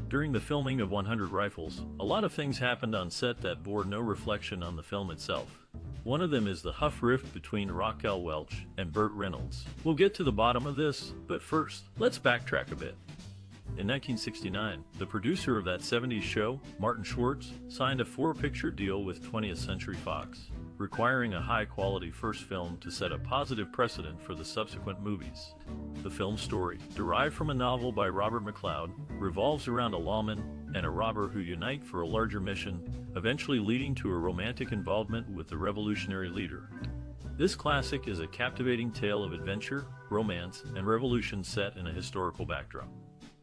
During the filming of 100 Rifles, a lot of things happened on set that bore no reflection on the film itself. One of them is the huff rift between Raquel Welch and Burt Reynolds. We'll get to the bottom of this, but first, let's backtrack a bit. In 1969, the producer of that 70s show, Martin Schwartz, signed a 4-picture deal with 20th Century Fox, requiring a high-quality first film to set a positive precedent for the subsequent movies. The film's story, derived from a novel by Robert McLeod, revolves around a lawman and a robber who unite for a larger mission, eventually leading to a romantic involvement with the revolutionary leader. This classic is a captivating tale of adventure, romance, and revolution set in a historical backdrop.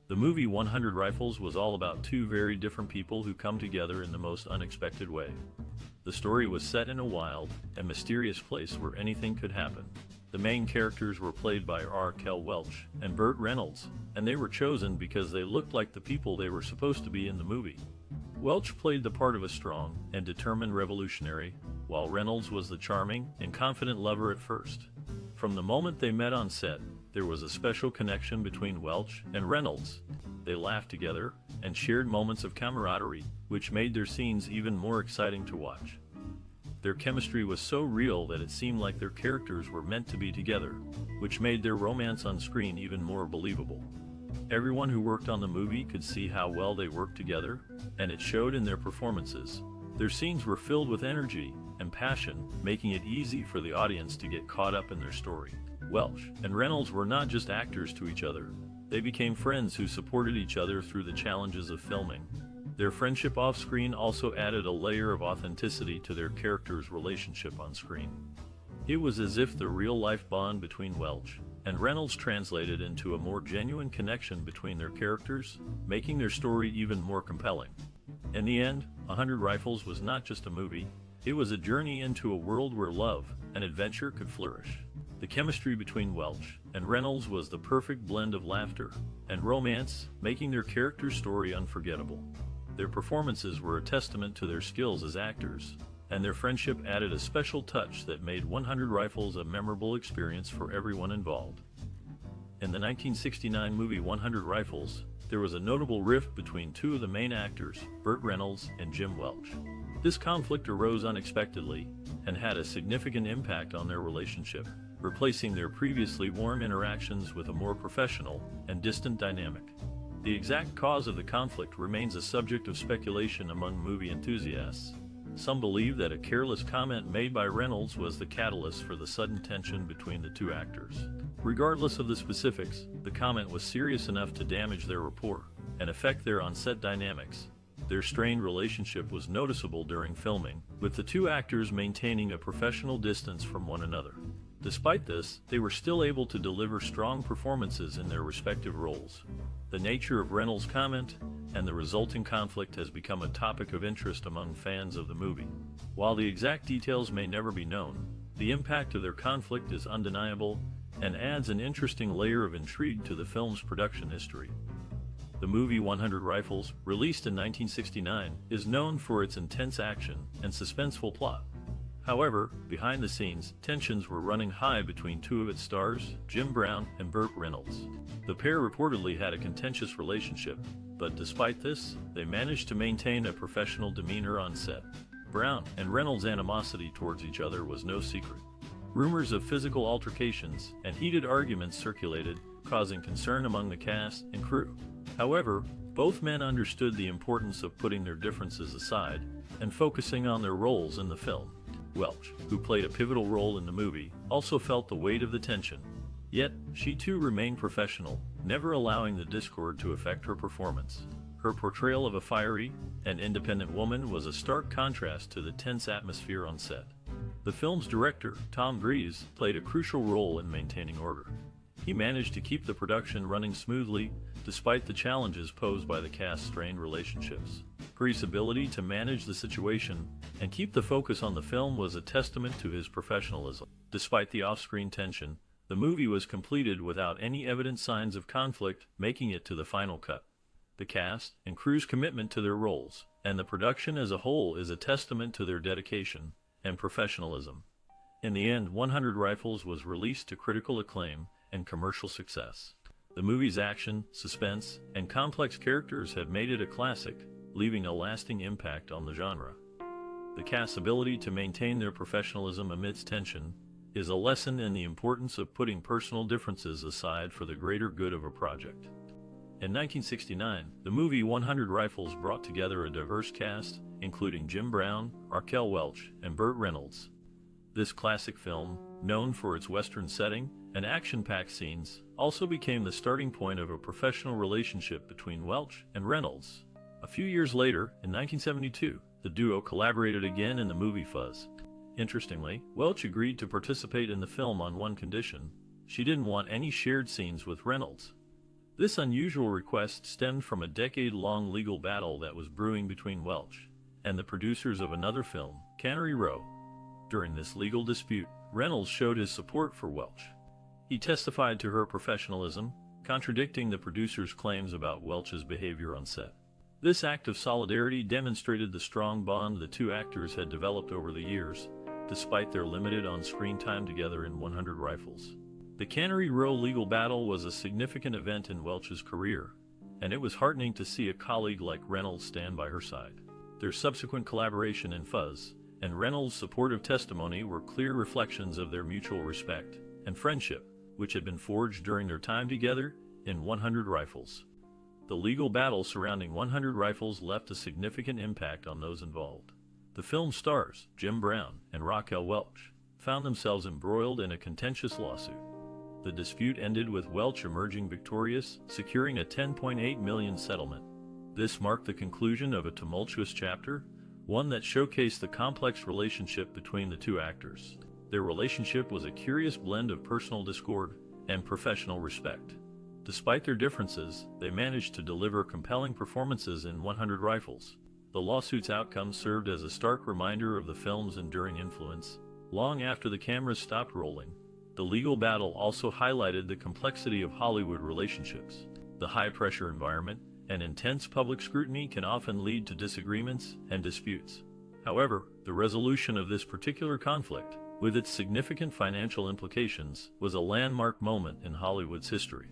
The movie 100 Rifles was all about two very different people who come together in the most unexpected way. The story was set in a wild and mysterious place where anything could happen. The main characters were played by Raquel Welch and Burt Reynolds, and they were chosen because they looked like the people they were supposed to be in the movie. Welch played the part of a strong and determined revolutionary, while Reynolds was the charming and confident lover at first. From the moment they met on set, there was a special connection between Welch and Reynolds. They laughed together and shared moments of camaraderie, which made their scenes even more exciting to watch. Their chemistry was so real that it seemed like their characters were meant to be together, which made their romance on screen even more believable. Everyone who worked on the movie could see how well they worked together, and it showed in their performances. Their scenes were filled with energy and passion, making it easy for the audience to get caught up in their story. Welch and Reynolds were not just actors to each other. They became friends who supported each other through the challenges of filming. Their friendship off-screen also added a layer of authenticity to their characters' relationship on screen. It was as if the real-life bond between Welch and Reynolds translated into a more genuine connection between their characters, making their story even more compelling. In the end, 100 Rifles was not just a movie, it was a journey into a world where love and adventure could flourish. The chemistry between Welch and Reynolds was the perfect blend of laughter and romance, making their character story unforgettable. Their performances were a testament to their skills as actors, and their friendship added a special touch that made 100 Rifles a memorable experience for everyone involved. In the 1969 movie 100 Rifles, there was a notable rift between two of the main actors, Burt Reynolds and Jim Welch. This conflict arose unexpectedly and had a significant impact on their relationship, replacing their previously warm interactions with a more professional and distant dynamic. The exact cause of the conflict remains a subject of speculation among movie enthusiasts. Some believe that a careless comment made by Reynolds was the catalyst for the sudden tension between the two actors. Regardless of the specifics, the comment was serious enough to damage their rapport and affect their on-set dynamics. Their strained relationship was noticeable during filming, with the two actors maintaining a professional distance from one another. Despite this, they were still able to deliver strong performances in their respective roles. The nature of Reynolds' comment and the resulting conflict has become a topic of interest among fans of the movie. While the exact details may never be known, the impact of their conflict is undeniable and adds an interesting layer of intrigue to the film's production history. The movie 100 Rifles, released in 1969, is known for its intense action and suspenseful plot. However, behind the scenes, tensions were running high between two of its stars, Jim Brown and Burt Reynolds. The pair reportedly had a contentious relationship, but despite this, they managed to maintain a professional demeanor on set. Brown and Reynolds' animosity towards each other was no secret. Rumors of physical altercations and heated arguments circulated, causing concern among the cast and crew. However, both men understood the importance of putting their differences aside and focusing on their roles in the film. Welch, who played a pivotal role in the movie, also felt the weight of the tension. Yet, she too remained professional, never allowing the discord to affect her performance. Her portrayal of a fiery and independent woman was a stark contrast to the tense atmosphere on set. The film's director, Tom Gries, played a crucial role in maintaining order. He managed to keep the production running smoothly, despite the challenges posed by the cast's strained relationships. Gries' ability to manage the situation and keep the focus on the film was a testament to his professionalism. Despite the off-screen tension, the movie was completed without any evident signs of conflict, making it to the final cut. The cast and crew's commitment to their roles, and the production as a whole, is a testament to their dedication and professionalism. In the end, 100 Rifles was released to critical acclaim and commercial success. The movie's action, suspense, and complex characters have made it a classic, leaving a lasting impact on the genre. The cast's ability to maintain their professionalism amidst tension is a lesson in the importance of putting personal differences aside for the greater good of a project. In 1969, the movie 100 Rifles brought together a diverse cast, including Jim Brown, Raquel Welch, and Burt Reynolds. This classic film, known for its Western setting and action-packed scenes, also became the starting point of a professional relationship between Welch and Reynolds. A few years later, in 1972, the duo collaborated again in the movie Fuzz. Interestingly, Welch agreed to participate in the film on one condition: she didn't want any shared scenes with Reynolds. This unusual request stemmed from a decade-long legal battle that was brewing between Welch and the producers of another film, Cannery Row. During this legal dispute, Reynolds showed his support for Welch. He testified to her professionalism, contradicting the producers' claims about Welch's behavior on set. This act of solidarity demonstrated the strong bond the two actors had developed over the years, despite their limited on-screen time together in 100 Rifles. The Cannery Row legal battle was a significant event in Welch's career, and it was heartening to see a colleague like Reynolds stand by her side. Their subsequent collaboration in Fuzz and Reynolds' supportive testimony were clear reflections of their mutual respect and friendship, which had been forged during their time together in 100 Rifles. The legal battle surrounding 100 Rifles left a significant impact on those involved. The film's stars, Jim Brown and Raquel Welch, found themselves embroiled in a contentious lawsuit. The dispute ended with Welch emerging victorious, securing a $10.8 million settlement. This marked the conclusion of a tumultuous chapter, one that showcased the complex relationship between the two actors. Their relationship was a curious blend of personal discord and professional respect. Despite their differences, they managed to deliver compelling performances in 100 Rifles. The lawsuit's outcome served as a stark reminder of the film's enduring influence. Long after the cameras stopped rolling, the legal battle also highlighted the complexity of Hollywood relationships. The high-pressure environment and intense public scrutiny can often lead to disagreements and disputes. However, the resolution of this particular conflict, with its significant financial implications, was a landmark moment in Hollywood's history.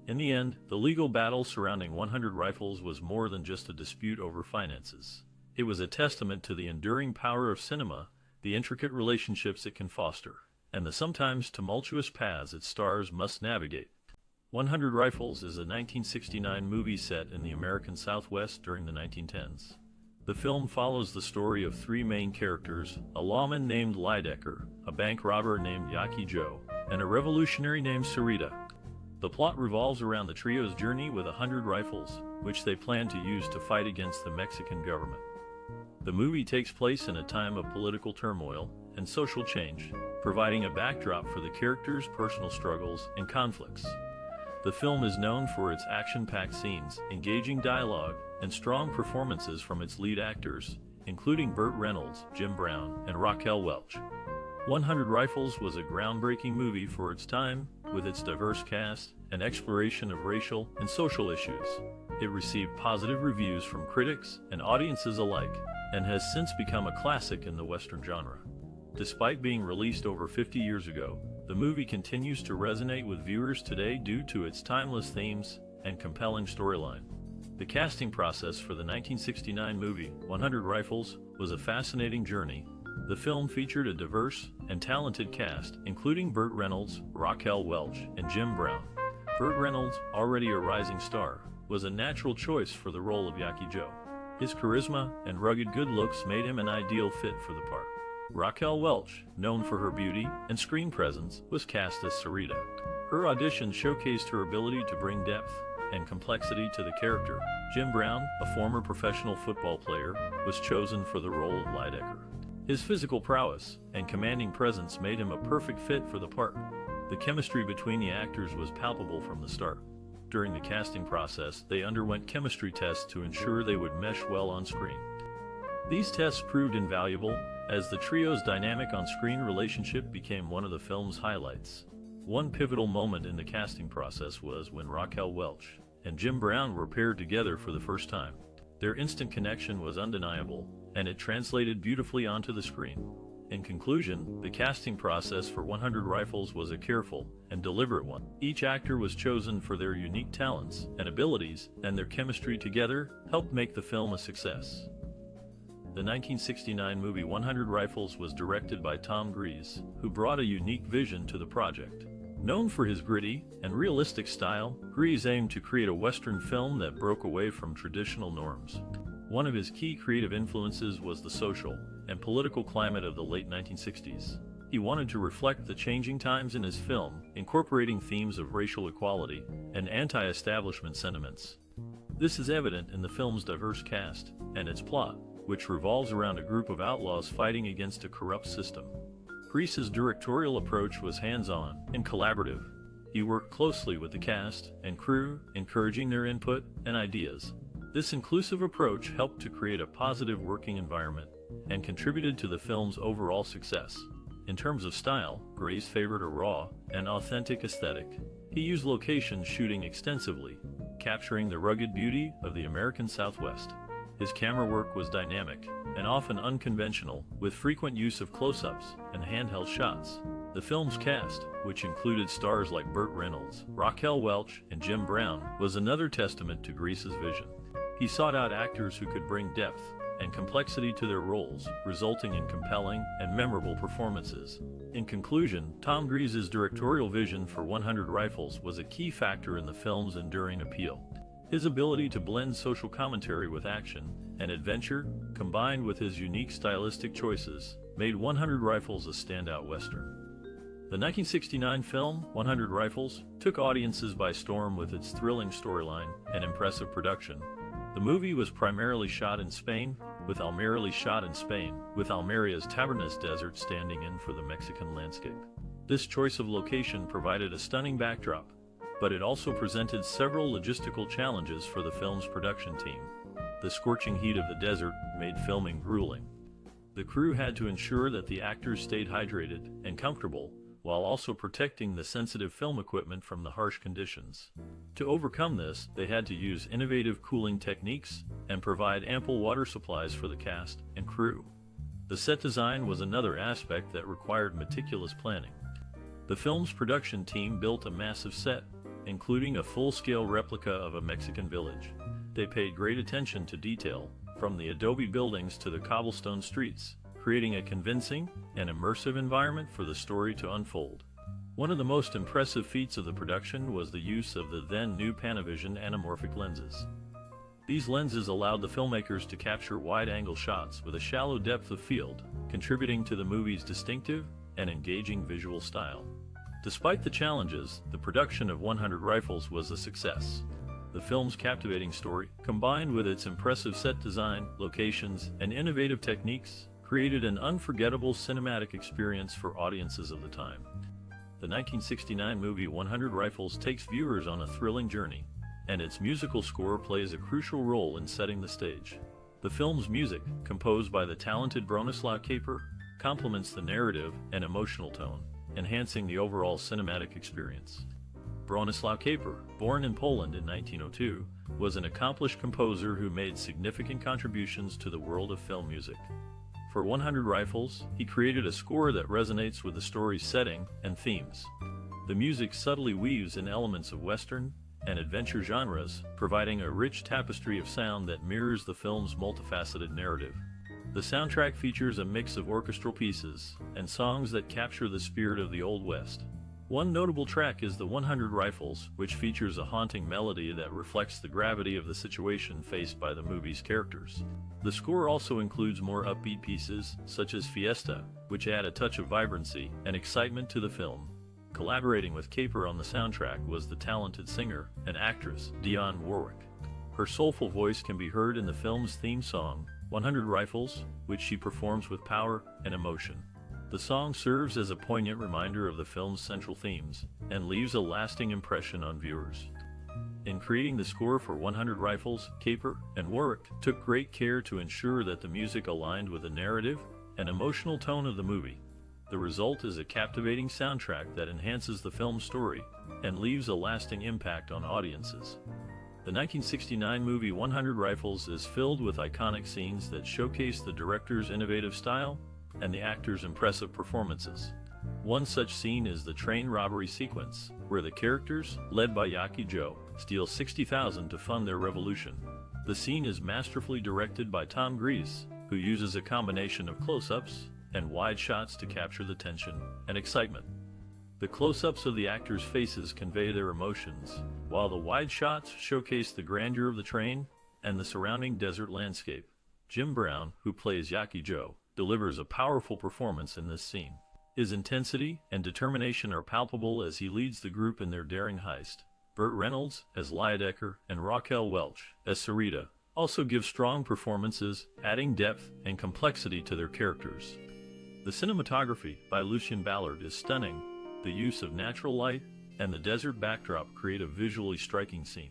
In the end, the legal battle surrounding 100 Rifles was more than just a dispute over finances. It was a testament to the enduring power of cinema, the intricate relationships it can foster, and the sometimes tumultuous paths its stars must navigate. 100 Rifles is a 1969 movie set in the American Southwest during the 1910s. The film follows the story of three main characters: a lawman named Lydecker, a bank robber named Yaki Joe, and a revolutionary named Sarita. The plot revolves around the trio's journey with 100 rifles, which they plan to use to fight against the Mexican government. The movie takes place in a time of political turmoil and social change, providing a backdrop for the characters' personal struggles and conflicts. The film is known for its action-packed scenes, engaging dialogue, and strong performances from its lead actors, including Burt Reynolds, Jim Brown, and Raquel Welch. 100 Rifles was a groundbreaking movie for its time, with its diverse cast and exploration of racial and social issues. It received positive reviews from critics and audiences alike, and has since become a classic in the Western genre. Despite being released over 50 years ago, the movie continues to resonate with viewers today due to its timeless themes and compelling storyline. The casting process for the 1969 movie 100 Rifles was a fascinating journey. The film featured a diverse and talented cast, including Burt Reynolds, Raquel Welch, and Jim Brown. Burt Reynolds, already a rising star, was a natural choice for the role of Yaki Joe. His charisma and rugged good looks made him an ideal fit for the part. Raquel Welch, known for her beauty and screen presence, was cast as Sarita. Her audition showcased her ability to bring depth and complexity to the character. Jim Brown, a former professional football player, was chosen for the role of Lydecker. His physical prowess and commanding presence made him a perfect fit for the part. The chemistry between the actors was palpable from the start. During the casting process, they underwent chemistry tests to ensure they would mesh well on screen. These tests proved invaluable, as the trio's dynamic on-screen relationship became one of the film's highlights. One pivotal moment in the casting process was when Raquel Welch and Jim Brown were paired together for the first time. Their instant connection was undeniable, and it translated beautifully onto the screen. In conclusion, the casting process for 100 Rifles was a careful and deliberate one. Each actor was chosen for their unique talents and abilities, and their chemistry together helped make the film a success. The 1969 movie 100 Rifles was directed by Tom Gries, who brought a unique vision to the project. Known for his gritty and realistic style, Gries aimed to create a Western film that broke away from traditional norms. One of his key creative influences was the social and political climate of the late 1960s. He wanted to reflect the changing times in his film, incorporating themes of racial equality and anti-establishment sentiments. This is evident in the film's diverse cast and its plot, which revolves around a group of outlaws fighting against a corrupt system. Gries's directorial approach was hands-on and collaborative. He worked closely with the cast and crew, encouraging their input and ideas. This inclusive approach helped to create a positive working environment and contributed to the film's overall success. In terms of style, Gries favored a raw and authentic aesthetic. He used location shooting extensively, capturing the rugged beauty of the American Southwest. His camera work was dynamic and often unconventional, with frequent use of close-ups and handheld shots. The film's cast, which included stars like Burt Reynolds, Raquel Welch, and Jim Brown, was another testament to Gries's vision. He sought out actors who could bring depth and complexity to their roles, resulting in compelling and memorable performances. In conclusion, Tom Gries's directorial vision for 100 Rifles was a key factor in the film's enduring appeal. His ability to blend social commentary with action and adventure, combined with his unique stylistic choices, made 100 Rifles a standout Western. The 1969 film, 100 Rifles, took audiences by storm with its thrilling storyline and impressive production. The movie was primarily shot in Spain, with Almeria's Tabernas Desert standing in for the Mexican landscape. This choice of location provided a stunning backdrop, but it also presented several logistical challenges for the film's production team. The scorching heat of the desert made filming grueling. The crew had to ensure that the actors stayed hydrated and comfortable, while also protecting the sensitive film equipment from the harsh conditions. To overcome this, they had to use innovative cooling techniques and provide ample water supplies for the cast and crew. The set design was another aspect that required meticulous planning. The film's production team built a massive set, including a full-scale replica of a Mexican village. They paid great attention to detail, from the adobe buildings to the cobblestone streets, creating a convincing and immersive environment for the story to unfold. One of the most impressive feats of the production was the use of the then-new Panavision anamorphic lenses. These lenses allowed the filmmakers to capture wide-angle shots with a shallow depth of field, contributing to the movie's distinctive and engaging visual style. Despite the challenges, the production of 100 Rifles was a success. The film's captivating story, combined with its impressive set design, locations, and innovative techniques, created an unforgettable cinematic experience for audiences of the time. The 1969 movie 100 Rifles takes viewers on a thrilling journey, and its musical score plays a crucial role in setting the stage. The film's music, composed by the talented Bronislaw Kaper, complements the narrative and emotional tone, enhancing the overall cinematic experience. Bronislaw Kaper, born in Poland in 1902, was an accomplished composer who made significant contributions to the world of film music. For 100 Rifles, he created a score that resonates with the story's setting and themes. The music subtly weaves in elements of Western and adventure genres, providing a rich tapestry of sound that mirrors the film's multifaceted narrative. The soundtrack features a mix of orchestral pieces and songs that capture the spirit of the Old West. One notable track is the 100 Rifles, which features a haunting melody that reflects the gravity of the situation faced by the movie's characters. The score also includes more upbeat pieces, such as Fiesta, which add a touch of vibrancy and excitement to the film. Collaborating with Kaper on the soundtrack was the talented singer and actress Dionne Warwick. Her soulful voice can be heard in the film's theme song, 100 Rifles, which she performs with power and emotion. The song serves as a poignant reminder of the film's central themes and leaves a lasting impression on viewers. In creating the score for 100 Rifles, Kaper and Warwick took great care to ensure that the music aligned with the narrative and emotional tone of the movie. The result is a captivating soundtrack that enhances the film's story and leaves a lasting impact on audiences. The 1969 movie 100 Rifles is filled with iconic scenes that showcase the director's innovative style, and the actors' impressive performances. One such scene is the train robbery sequence, where the characters, led by Yaki Joe, steal $60,000 to fund their revolution. The scene is masterfully directed by Tom Gries, who uses a combination of close-ups and wide shots to capture the tension and excitement. The close-ups of the actors' faces convey their emotions, while the wide shots showcase the grandeur of the train and the surrounding desert landscape. Jim Brown, who plays Yaki Joe, delivers a powerful performance in this scene. His intensity and determination are palpable as he leads the group in their daring heist. Burt Reynolds as Lydecker and Raquel Welch as Sarita also give strong performances, adding depth and complexity to their characters. The cinematography by Lucien Ballard is stunning. The use of natural light and the desert backdrop create a visually striking scene.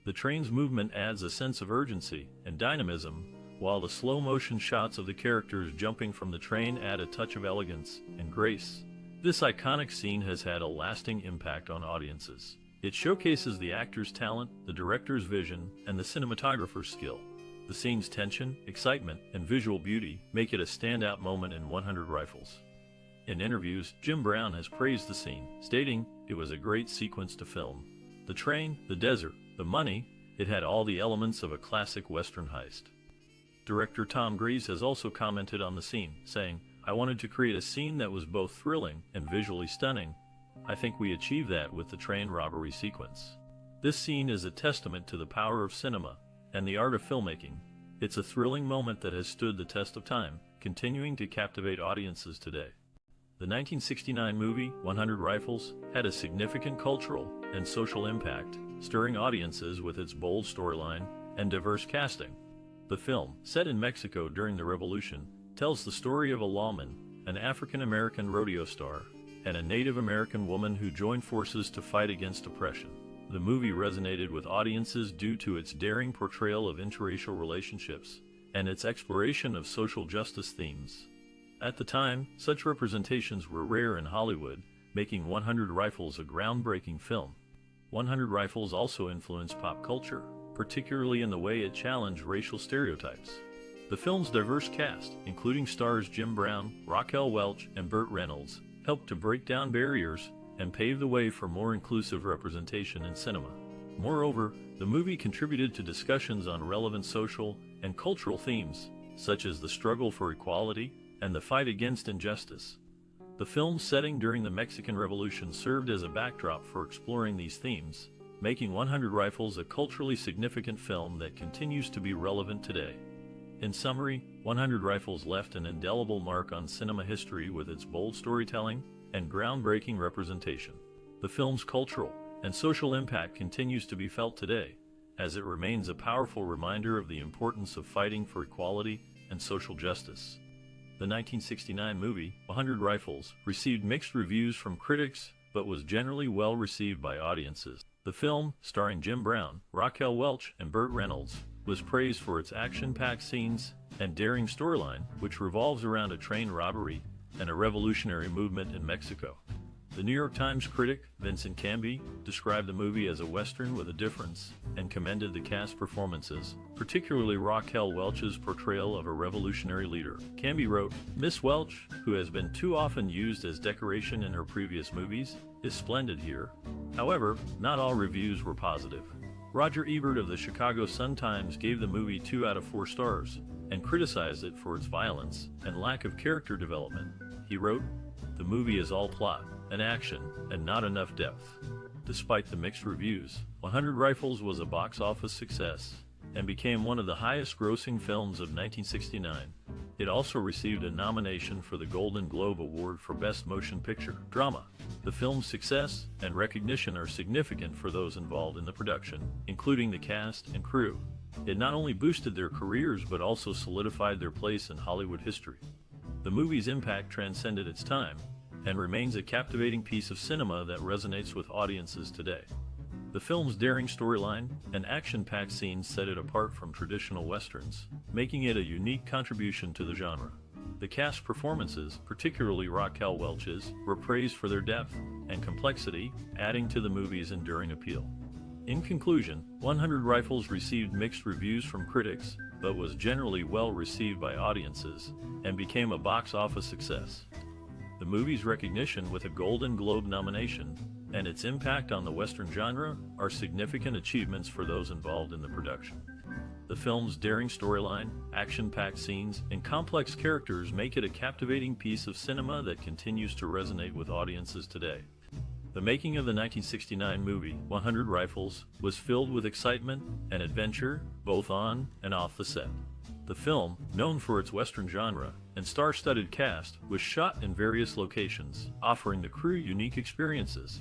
The train's movement adds a sense of urgency and dynamism, while the slow-motion shots of the characters jumping from the train add a touch of elegance and grace. This iconic scene has had a lasting impact on audiences. It showcases the actor's talent, the director's vision, and the cinematographer's skill. The scene's tension, excitement, and visual beauty make it a standout moment in 100 Rifles. In interviews, Jim Brown has praised the scene, stating, "It was a great sequence to film. The train, the desert, the money, it had all the elements of a classic Western heist." Director Tom Gries has also commented on the scene, saying, "I wanted to create a scene that was both thrilling and visually stunning. I think we achieved that with the train robbery sequence." This scene is a testament to the power of cinema and the art of filmmaking. It's a thrilling moment that has stood the test of time, continuing to captivate audiences today. The 1969 movie, 100 Rifles, had a significant cultural and social impact, stirring audiences with its bold storyline and diverse casting. The film, set in Mexico during the Revolution, tells the story of a lawman, an African-American rodeo star, and a Native American woman who joined forces to fight against oppression. The movie resonated with audiences due to its daring portrayal of interracial relationships and its exploration of social justice themes. At the time, such representations were rare in Hollywood, making 100 Rifles a groundbreaking film. 100 Rifles also influenced pop culture, particularly in the way it challenged racial stereotypes. The film's diverse cast, including stars Jim Brown, Raquel Welch, and Burt Reynolds, helped to break down barriers and pave the way for more inclusive representation in cinema. Moreover, the movie contributed to discussions on relevant social and cultural themes, such as the struggle for equality and the fight against injustice. The film's setting during the Mexican Revolution served as a backdrop for exploring these themes, making 100 Rifles a culturally significant film that continues to be relevant today. In summary, 100 Rifles left an indelible mark on cinema history with its bold storytelling and groundbreaking representation. The film's cultural and social impact continues to be felt today, as it remains a powerful reminder of the importance of fighting for equality and social justice. The 1969 movie, 100 Rifles, received mixed reviews from critics, but was generally well received by audiences. The film, starring Jim Brown, Raquel Welch, and Burt Reynolds, was praised for its action-packed scenes and daring storyline, which revolves around a train robbery and a revolutionary movement in Mexico. The New York Times critic, Vincent Canby, described the movie as a Western with a difference and commended the cast performances, particularly Raquel Welch's portrayal of a revolutionary leader. Canby wrote, "Miss Welch, who has been too often used as decoration in her previous movies, is splendid here." However, not all reviews were positive. Roger Ebert of the Chicago Sun-Times gave the movie 2 out of 4 stars and criticized it for its violence and lack of character development. He wrote, "The movie is all plot and action and not enough depth." Despite the mixed reviews, 100 Rifles was a box office success and became one of the highest-grossing films of 1969. It also received a nomination for the Golden Globe Award for Best Motion Picture Drama. The film's success and recognition are significant for those involved in the production, including the cast and crew. It not only boosted their careers but also solidified their place in Hollywood history. The movie's impact transcended its time and remains a captivating piece of cinema that resonates with audiences today. The film's daring storyline and action-packed scenes set it apart from traditional westerns, making it a unique contribution to the genre. The cast performances, particularly Raquel Welch's, were praised for their depth and complexity, adding to the movie's enduring appeal. In conclusion, 100 Rifles received mixed reviews from critics, but was generally well received by audiences, and became a box office success. The movie's recognition with a Golden Globe nomination, and its impact on the Western genre, are significant achievements for those involved in the production. The film's daring storyline, action-packed scenes, and complex characters make it a captivating piece of cinema that continues to resonate with audiences today. The making of the 1969 movie, 100 Rifles, was filled with excitement and adventure, both on and off the set. The film, known for its Western genre and star-studded cast, was shot in various locations, offering the crew unique experiences.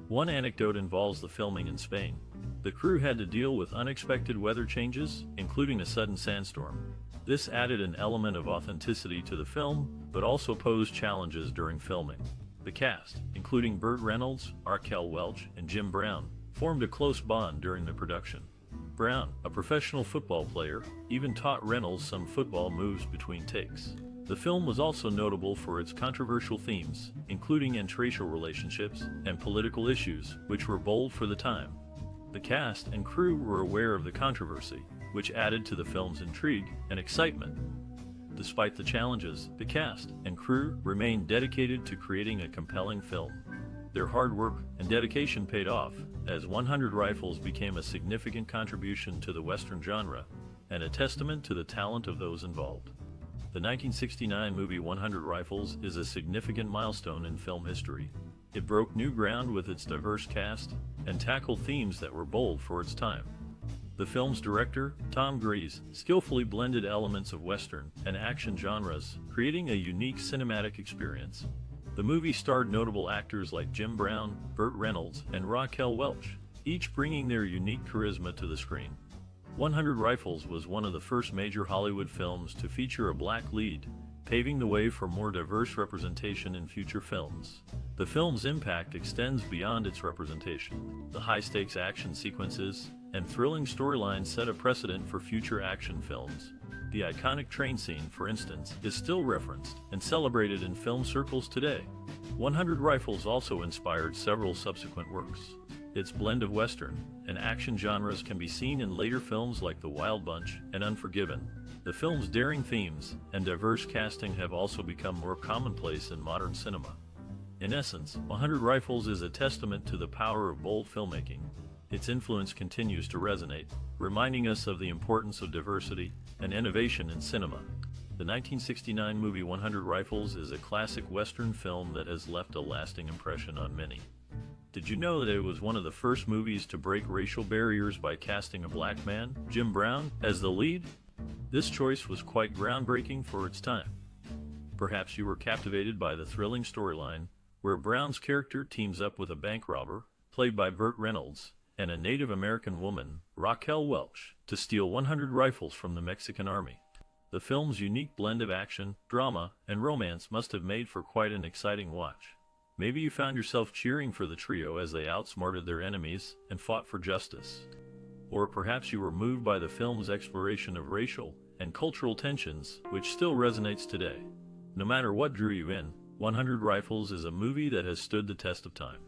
One anecdote involves the filming in Spain. The crew had to deal with unexpected weather changes, including a sudden sandstorm. This added an element of authenticity to the film, but also posed challenges during filming. The cast, including Burt Reynolds, Raquel Welch, and Jim Brown, formed a close bond during the production. Brown, a professional football player, even taught Reynolds some football moves between takes. The film was also notable for its controversial themes, including interracial relationships and political issues, which were bold for the time. The cast and crew were aware of the controversy, which added to the film's intrigue and excitement. Despite the challenges, the cast and crew remained dedicated to creating a compelling film. Their hard work and dedication paid off, as 100 Rifles became a significant contribution to the Western genre, and a testament to the talent of those involved. The 1969 movie 100 Rifles is a significant milestone in film history. It broke new ground with its diverse cast, and tackled themes that were bold for its time. The film's director, Tom Gries, skillfully blended elements of Western and action genres, creating a unique cinematic experience. The movie starred notable actors like Jim Brown, Burt Reynolds, and Raquel Welch, each bringing their unique charisma to the screen. 100 Rifles was one of the first major Hollywood films to feature a black lead, paving the way for more diverse representation in future films. The film's impact extends beyond its representation. The high-stakes action sequences and thrilling storylines set a precedent for future action films. The iconic train scene, for instance, is still referenced and celebrated in film circles today. 100 Rifles also inspired several subsequent works. Its blend of Western and action genres can be seen in later films like The Wild Bunch and Unforgiven. The film's daring themes and diverse casting have also become more commonplace in modern cinema. In essence, 100 Rifles is a testament to the power of bold filmmaking. Its influence continues to resonate, reminding us of the importance of diversity and innovation in cinema. The 1969 movie 100 Rifles is a classic Western film that has left a lasting impression on many. Did you know that it was one of the first movies to break racial barriers by casting a black man, Jim Brown, as the lead? This choice was quite groundbreaking for its time. Perhaps you were captivated by the thrilling storyline, where Brown's character teams up with a bank robber, played by Burt Reynolds, and a Native American woman, Raquel Welch, to steal 100 rifles from the Mexican army. The film's unique blend of action, drama, and romance must have made for quite an exciting watch. Maybe you found yourself cheering for the trio as they outsmarted their enemies and fought for justice. Or perhaps you were moved by the film's exploration of racial and cultural tensions, which still resonates today. No matter what drew you in, 100 Rifles is a movie that has stood the test of time.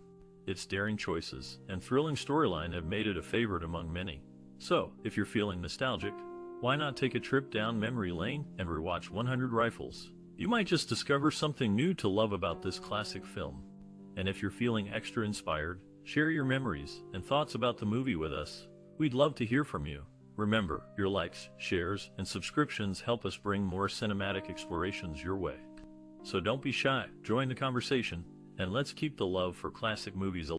Its daring choices and thrilling storyline have made it a favorite among many. So, if you're feeling nostalgic, why not take a trip down memory lane and rewatch 100 Rifles? You might just discover something new to love about this classic film. And if you're feeling extra inspired, share your memories and thoughts about the movie with us. We'd love to hear from you. Remember, your likes, shares, and subscriptions help us bring more cinematic explorations your way. So don't be shy, join the conversation, and let's keep the love for classic movies alive.